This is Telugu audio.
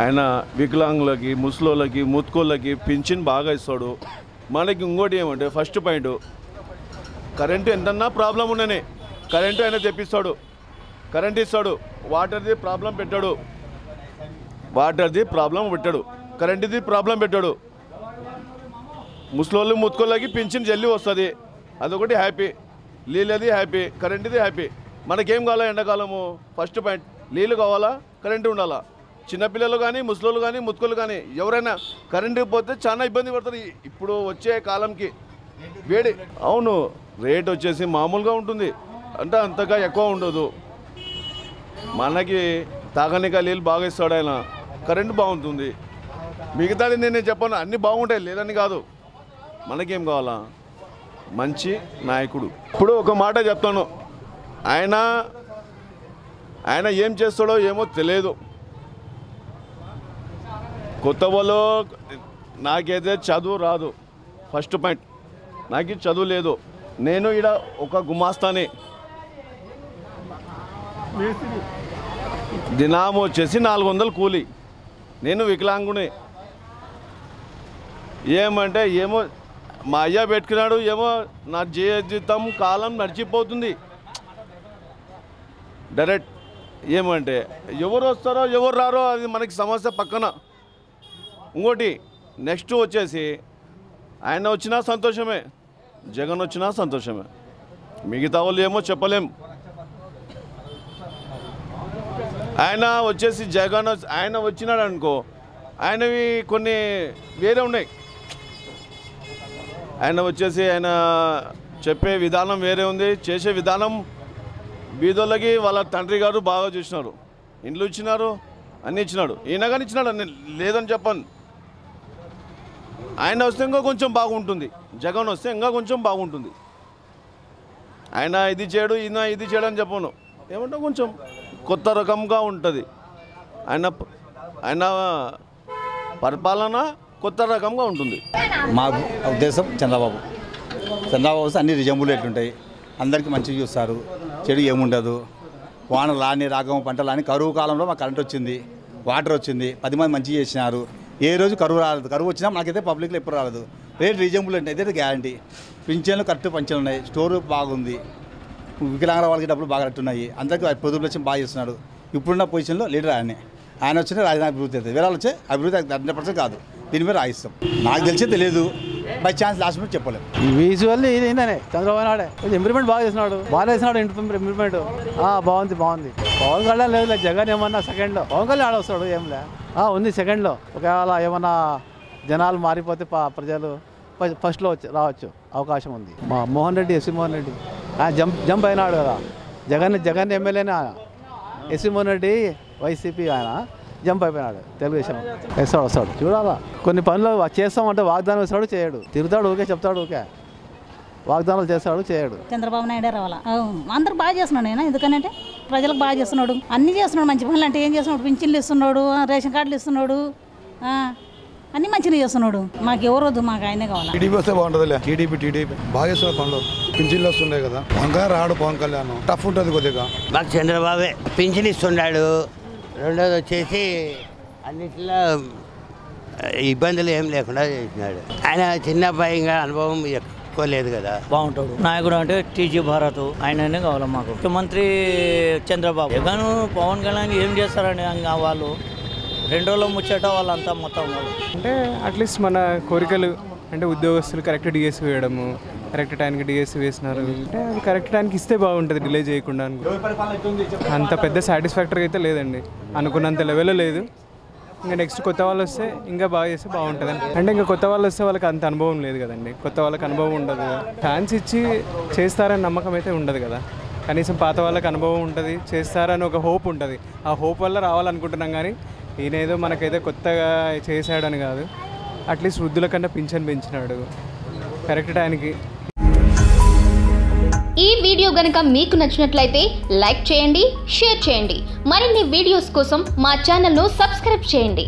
ఆయన వికలాంగులకి ముసలోళ్ళకి ముత్కోళ్ళకి పింఛన్ బాగా ఇస్తాడు. మనకి ఇంకోటి ఏమంటే ఫస్ట్ పాయింట్ కరెంటు ఎంతన్నా ప్రాబ్లం ఉండనే కరెంటు ఆయన తెప్పిస్తాడు, కరెంట్ ఇస్తాడు. వాటర్ది ప్రాబ్లం పెట్టాడు, కరెంటుది ప్రాబ్లం పెట్టాడు. ముసలోళ్ళు ముత్కోళ్ళకి పింఛన్ జల్లి వస్తుంది, అదొకటి హ్యాపీ. నీళ్ళది హ్యాపీ, కరెంటుది హ్యాపీ. మనకేం కావాలా ఎండాకాలము? ఫస్ట్ పాయింట్ నీళ్ళు కావాలా, కరెంటు ఉండాలా. చిన్నపిల్లలు కానీ ముసలోళ్ళు కానీ ముత్కోళ్ళు కానీ ఎవరైనా కరెంటు పోతే చాలా ఇబ్బంది పడుతుంది ఇప్పుడు వచ్చే కాలంకి. వేడి అవును, రేట్ వచ్చేసి మామూలుగా ఉంటుంది, అంటే అంతగా ఎక్కువ ఉండదు. మనకి తాగనిక నీళ్ళు బాగా ఇస్తాడు ఆయన, కరెంటు బాగుంటుంది. మిగతాది నేను చెప్పాను అన్నీ బాగుంటాయి లేదని కాదు. మనకేం కావాలా? మంచి నాయకుడు. ఇప్పుడు ఒక మాట చెప్తాను, ఆయన ఏం చేస్తాడో ఏమో తెలియదు. కొత్త వాళ్ళు నాకైతే చదువు రాదు, ఫస్ట్ పాయింట్. నాకు చదువు లేదు, నేను ఇక్కడ ఒక గుమాస్తానే. దినం వచ్చేసి 400 కూలి. నేను వికలాంగునే. ఏమంటే ఏమో మా అయ్య పెట్టుకున్నాడు, ఏమో నా జీవితం కాలం నడిచిపోతుంది డైరెక్ట్. ఏమంటే ఎవరు వస్తారో ఎవరు రారో అది మనకి సమస్య పక్కన. ఇంకోటి నెక్స్ట్ వచ్చేసి ఆయన వచ్చినా సంతోషమే, జగన్ వచ్చినా సంతోషమే. మిగతా వాళ్ళు ఏమో చెప్పలేం. ఆయన వచ్చేసి జగన్ ఆయన వచ్చినాడు అనుకో, ఆయనవి కొన్ని వేరే ఉన్నాయి. ఆయన వచ్చేసి ఆయన చెప్పే విధానం వేరే ఉంది, చేసే విధానం. బీదోళ్ళకి వాళ్ళ తండ్రి గారు బాగా చూసినారు, ఇండ్లు ఇచ్చినారు, అన్నీ ఇచ్చినాడు. ఈయన కానీ ఇచ్చినాడు, నేను లేదని చెప్పాను. ఆయన వస్తే ఇంకా కొంచెం బాగుంటుంది, జగన్ వస్తే ఇంకా కొంచెం బాగుంటుంది. ఆయన ఇది చేయడు, ఈయన ఇది చేయడు అని చెప్పను. ఏమంటే కొంచెం కొత్త రకంగా ఉంటుంది. ఆయన పరిపాలన కొత్త రకంగా ఉంటుంది. మా ఉద్దేశం చంద్రబాబు వస్తే అన్ని రిజంబులు ఎట్లుంటాయి, అందరికీ మంచిగా చూస్తారు, చెడు ఏముండదు. వానలు రాని రాగం పంటలు అని కరువు కాలంలో మాకు కరెంట్ వచ్చింది, వాటర్ వచ్చింది, 10 మంది మంచిగా చేసినారు. ఏ రోజు కరువు రాలేదు. కరువు వచ్చినా మాకైతే పబ్లిక్లో ఎప్పుడు రాలేదు. రేట్ రీజనబుల్ అంటే అయితే గ్యారంటీ. పింఛన్లు కరెక్ట్ పంచలు ఉన్నాయి, స్టోర్ బాగుంది, వికలాంగుల వాళ్ళకి డబ్బులు బాగా కట్టున్నాయి. అందరికీ పొదుపులు వచ్చి బాగా చేస్తున్నాడు. ఇప్పుడున్న పొజిషన్లో లీడర్ ఆయన వచ్చిన రాజధాని అభివృద్ధి అవుతుంది. వేరే వచ్చే అభివృద్ధి 100% కాదు. దీని మీద రాయిస్తాం. నాకు తెలిసే తెలియదు, బై ఛాన్స్ లాస్ట్ మినిట్ చెప్పలేము. విజువల్లీ ఇదేనే చంద్రబాబు నాయుడే ఇంప్రూవ్మెంట్ బాగా చేస్తున్నాడు, బాగా చేస్తున్నాడు ఇంప్రూవ్మెంట్. బాగుంది. పవన్ కళ్యాణ్ లేదు, జగన్ ఏమన్నా సెకండ్లో. పవన్ కళ్యాణ్ ఆడొస్తాడు, ఏంలే ఉంది సెకండ్లో. ఒకవేళ ఏమన్నా జనాలు మారిపోతే ప్రజలు ఫస్ట్లో రావచ్చు అవకాశం ఉంది. మా మోహన్ రెడ్డి, ఎస్వి మోహన్ రెడ్డి జంప్ అయినాడు కదా. జగన్ ఎమ్మెల్యేనే. ఎస్వి మోహన్ రెడ్డి వైసీపీ ఆయన జంప్ అయిపోయినాడు, తెలుగుదేశం. వస్తాడు చూడాలా. కొన్ని పనులు చేస్తామంటే వాగ్దానం వేస్తాడు, చేయడు. తిరుగుతాడు ఊకే, చెప్తాడు ఊకే, వాగ్దానాలు చేస్తాడు, చేయడు. చంద్రబాబు నాయుడే రావాలా. అందరూ బాగా చేస్తున్నాడు ఆయన. ఎందుకంటే ప్రజలకు బాగా చేస్తున్నాడు, అన్నీ చేస్తున్నాడు. మంచి పనులు అంటే ఏం చేస్తున్నాడు? పింఛన్లు ఇస్తున్నాడు, రేషన్ కార్డులు ఇస్తున్నాడు, అన్నీ మంచిగా చేస్తున్నాడు. మాకు ఎవరు వద్దు, మాకు ఆయనే కావాలి. టీడీపీ వస్తే బాగుంటుందిలే. టీడీపీ బాగా చేస్తున్నారు పనులు. పింఛన్లు వస్తుండే కదా, వంకాయ రాడు పవన్ కళ్యాణ్. టఫ్ ఉంటుంది కొద్దిగా. మాకు చంద్రబాబే పింఛన్ ఇస్తున్నాడు. రెండోది వచ్చేసి అన్నిట్లో ఇబ్బందులు ఏం లేకుండా చేసినాడు. ఆయన చిన్న అబ్బాయిగా అనుభవం ఎక్కువ లేదు కదా. బాగుంటాడు నాయకుడు అంటే టీజీ భారత్, ఆయననే కావాలి మాకు. ముఖ్యమంత్రి చంద్రబాబు. జగన్ పవన్ కళ్యాణ్ ఏం చేస్తారని వాళ్ళు 2 రోజులు ముచ్చట వాళ్ళంతా మొత్తం వాళ్ళు. అంటే అట్లీస్ట్ మన కోరికలు అంటే ఉద్యోగస్తులు కరెక్ట్ డిఎస్సి వేయడము, కరెక్ట్ టైంకి డిఎస్సి వేసినారు అంటే అది కరెక్ట్ టైంకి ఇస్తే బాగుంటుంది, డిలే చేయకుండా. అంత పెద్ద సాటిస్ఫాక్టరీ అయితే లేదండి, అనుకున్నంత లెవెల్లో లేదు. ఇంకా నెక్స్ట్ కొత్త వాళ్ళు వస్తే ఇంకా బాగా చేస్తే బాగుంటుంది. అంటే ఇంకా కొత్త వాళ్ళు వస్తే వాళ్ళకి అంత అనుభవం లేదు కదండి, కొత్త వాళ్ళకి అనుభవం ఉండదు. ఛాన్స్ ఇచ్చి చేస్తారని నమ్మకం అయితే ఉండదు కదా. కనీసం పాత వాళ్ళకి అనుభవం ఉంటుంది, చేస్తారని ఒక హోప్ ఉంటుంది. ఆ హోప్ వల్ల రావాలనుకుంటున్నాం. కానీ ఈయనేదో మనకైతే కొత్తగా చేశాడని కాదు, అట్లీస్ట్ వృద్ధుల కన్నా పింఛన్ పెంచినాడు కరెక్ట్ టైంకి. ఈ వీడియో గనుక మీకు నచ్చినట్లయితే లైక్ చేయండి, షేర్ చేయండి. మరిన్ని వీడియోస్ కోసం మా ఛానల్ను సబ్స్క్రైబ్ చేయండి.